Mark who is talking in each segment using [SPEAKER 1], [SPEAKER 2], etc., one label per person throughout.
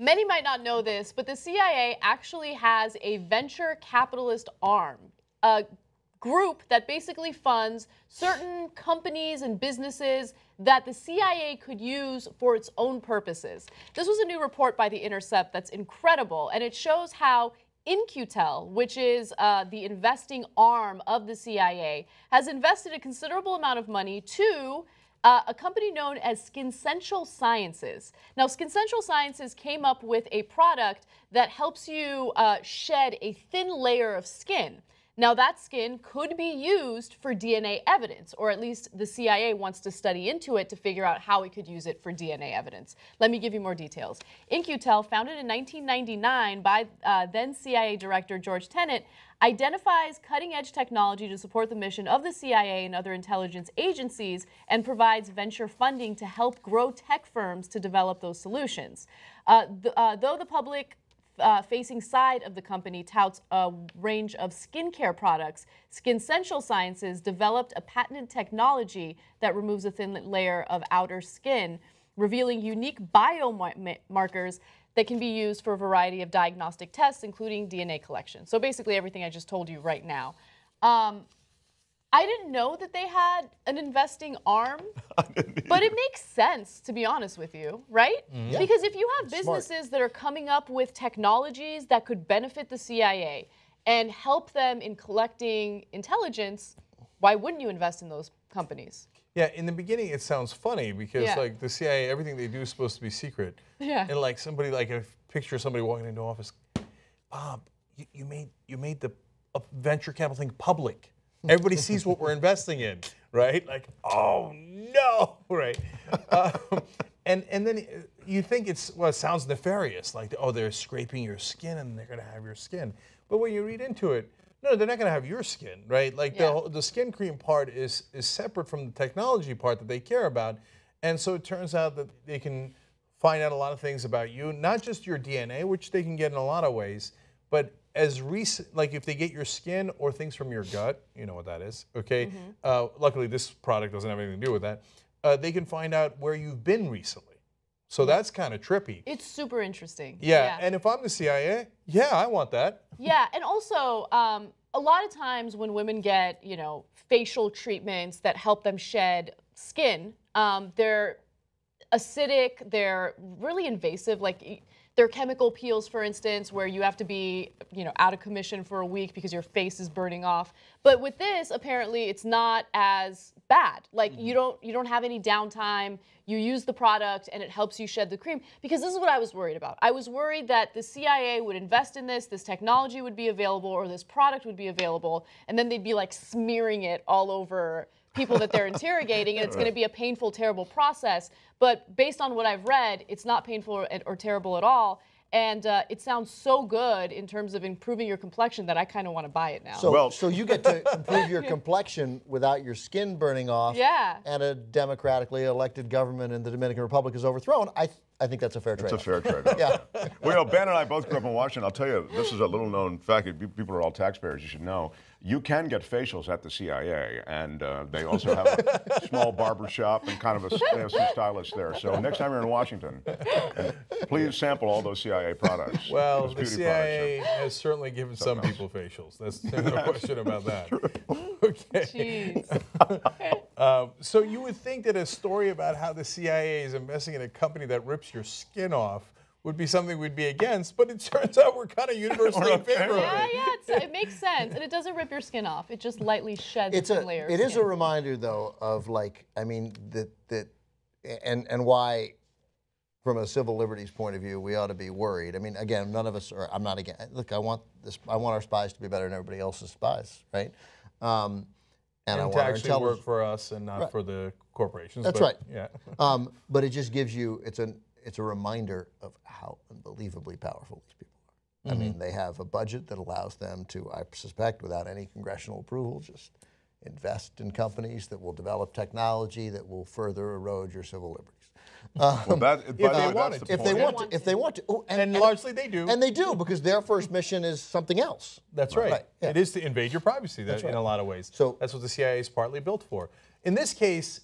[SPEAKER 1] Many might not know this, but the CIA actually has a venture capitalist arm, a group that basically funds certain companies and businesses that the CIA could use for its own purposes. This was a new report by the Intercept that's incredible, and it shows how In-Q-Tel, which is the investing arm of the CIA, has invested a considerable amount of money to a company known as Skincential Sciences. Now, Skincential Sciences came up with a product that helps you shed a thin layer of skin. Now, that skin could be used for DNA evidence, or at least the CIA wants to study into it to figure out how we could use it for DNA evidence. Let me give you more details. In-Q-Tel, founded in 1999 by then CIA Director George Tenet, identifies cutting-edge technology to support the mission of the CIA and other intelligence agencies and provides venture funding to help grow tech firms to develop those solutions. Though the public facing side of the company touts a range of skincare products, Skincential Sciences developed a patented technology that removes a thin layer of outer skin, revealing unique biomarkers that can be used for a variety of diagnostic tests, including DNA collection. So basically everything I just told you right now. I didn't know that they had an investing arm, but it makes sense, to be honest with you, right?
[SPEAKER 2] Yeah.
[SPEAKER 1] Because if you have businesses that are coming up with technologies that could benefit the CIA and help them in collecting intelligence, why wouldn't you invest in those companies?
[SPEAKER 3] Yeah, in the beginning it sounds funny because like the CIA, everything they do is supposed to be secret.
[SPEAKER 1] Yeah.
[SPEAKER 3] And like somebody, like a picture of somebody walking into office, Bob, you made the venture capital thing public. Everybody sees what we're investing in, right? Like, oh no, right? And then you think it sounds nefarious, like, oh, they're scraping your skin and they're gonna have your skin. But when you read into it, no, they're not gonna have your skin, right? Like the skin cream part is separate from the technology part that they care about. And so it turns out that they can find out a lot of things about you, not just your DNA, which they can get in a lot of ways, but as recent, like if they get your skin or things from your gut, you know what that is, okay? Luckily, this product doesn't have anything to do with that. They can find out where you've been recently. So that's kind of trippy.
[SPEAKER 1] It's super interesting.
[SPEAKER 3] Yeah, and if I'm the CIA, yeah, I want that.
[SPEAKER 1] Yeah, and also, a lot of times when women get, you know, facial treatments that help them shed skin, they're acidic, they're really invasive, like there are chemical peels, for instance, where you have to be, you know, out of commission for a week because your face is burning off. But with this, apparently, it's not as bad. Like you don't have any downtime. You use the product, and it helps you shed the cream. Because this is what I was worried about. I was worried that the CIA would invest in this technology would be available, or this product would be available, and then they'd be like smearing it all over people that they're interrogating, and it's going to be a painful, terrible process. But based on what I've read, it's not painful or terrible at all. And it sounds so good in terms of improving your complexion that I kind of want to buy it now.
[SPEAKER 2] So you get to improve your complexion without your skin burning off.
[SPEAKER 1] Yeah.
[SPEAKER 2] And a democratically elected government in the Dominican Republic is overthrown. I think that's a fair trade-off.
[SPEAKER 4] It's a fair trade-off.
[SPEAKER 2] Yeah.
[SPEAKER 4] Well, you know, Ben and I both grew up in Washington. I'll tell you, this is a little-known fact. People are all taxpayers. You should know. You can get facials at the CIA, and they also have a small barber shop and kind of they have some stylists there. So next time you're in Washington, please sample all those CIA products.
[SPEAKER 3] Well, the CIA has certainly given some people facials. There's no question about that. Okay. So you would think that a story about how the CIA is investing in a company that rips your skin off would be something we'd be against, but it turns out we're kind of universally in favor of it.
[SPEAKER 1] Yeah, it makes sense. And it doesn't rip your skin off. It just lightly sheds a layer.
[SPEAKER 2] It is a reminder, though, of like, I mean, and why, from a civil liberties point of view, we ought to be worried. I mean, again, none of us are, I'm not again, look, I want our spies to be better than everybody else's spies, right?
[SPEAKER 3] And I want to actually work for us and not for the corporations.
[SPEAKER 2] That's right.
[SPEAKER 3] Yeah.
[SPEAKER 2] But it just gives you, it's a reminder of how unbelievably powerful these people are. I mean, they have a budget that allows them to, I suspect, without any congressional approval, just invest in companies that will develop technology that will further erode your civil liberties. If they want to. Oh,
[SPEAKER 3] and largely they do.
[SPEAKER 2] And they do, because their first mission is something else.
[SPEAKER 3] That's right.
[SPEAKER 2] Yeah.
[SPEAKER 3] It is to invade your privacy in a lot of ways. So that's what the CIA is partly built for. In this case,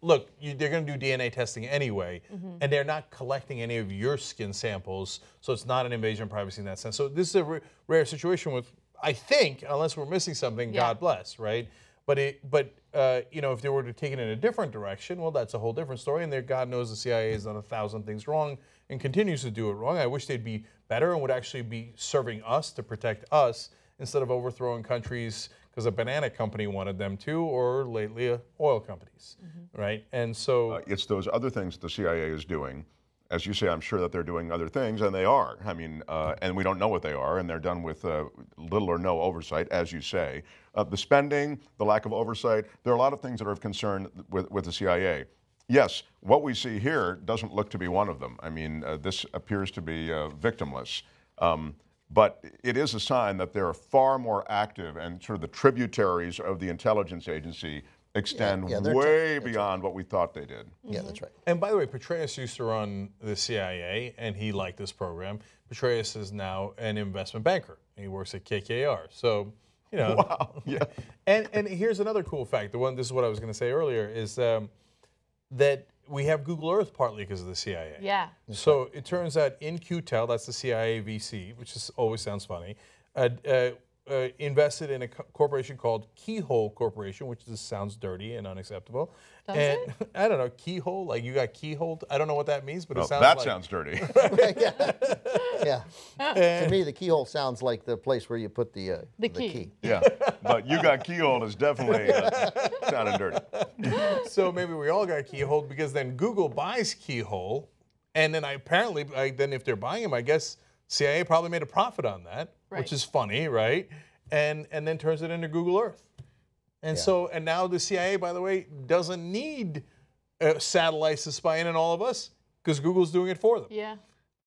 [SPEAKER 3] look, they're going to do DNA testing anyway, and they're not collecting any of your skin samples, so it's not an invasion of privacy in that sense. So this is a rare situation with, I think, unless we're missing something, God bless, right? But you know, if they were to take it in a different direction, well, that's a whole different story. And there, God knows the CIA has done 1,000 things wrong and continues to do it wrong. I wish they'd be better and would actually be serving us to protect us instead of overthrowing countries because a banana company wanted them to, or lately oil companies, right? And so
[SPEAKER 4] it's those other things the CIA is doing. As you say, I'm sure that they're doing other things, and they are. I mean, and we don't know what they are, and they're done with little or no oversight, as you say. The spending, the lack of oversight, there are a lot of things that are of concern with the CIA. Yes, what we see here doesn't look to be one of them. I mean, this appears to be victimless. But it is a sign that they're far more active, and sort of the tributaries of the intelligence agency extend way beyond what we thought they did.
[SPEAKER 2] Yeah, that's right.
[SPEAKER 3] And by the way, Petraeus used to run the CIA, and he liked this program. Petraeus is now an investment banker. He works at KKR. So, you know.
[SPEAKER 4] Wow. Yeah.
[SPEAKER 3] And here's another cool fact. This is what I was going to say earlier, is that we have Google Earth partly because of the CIA.
[SPEAKER 1] Yeah.
[SPEAKER 3] So it turns out In-Q-Tel, that's the CIA VC, which always sounds funny, invested in a corporation called Keyhole Corporation, which just sounds dirty and unacceptable.
[SPEAKER 1] Does
[SPEAKER 3] and
[SPEAKER 1] it?
[SPEAKER 3] I don't know, keyhole, like you got keyholed. I don't know what that means, but it sounds
[SPEAKER 4] that
[SPEAKER 3] like...
[SPEAKER 4] sounds dirty.
[SPEAKER 2] Yeah. To me, the keyhole sounds like the place where you put the key.
[SPEAKER 4] Yeah, but you got keyholed is definitely sounding dirty.
[SPEAKER 3] So maybe we all got keyholed because then Google buys Keyhole, and then apparently, then if they're buying them, I guess CIA probably made a profit on that, which is funny, right? And then turns it into Google Earth. And so, and now the CIA, by the way, doesn't need satellites to spy in on all of us because Google's doing it for them.
[SPEAKER 1] Yeah.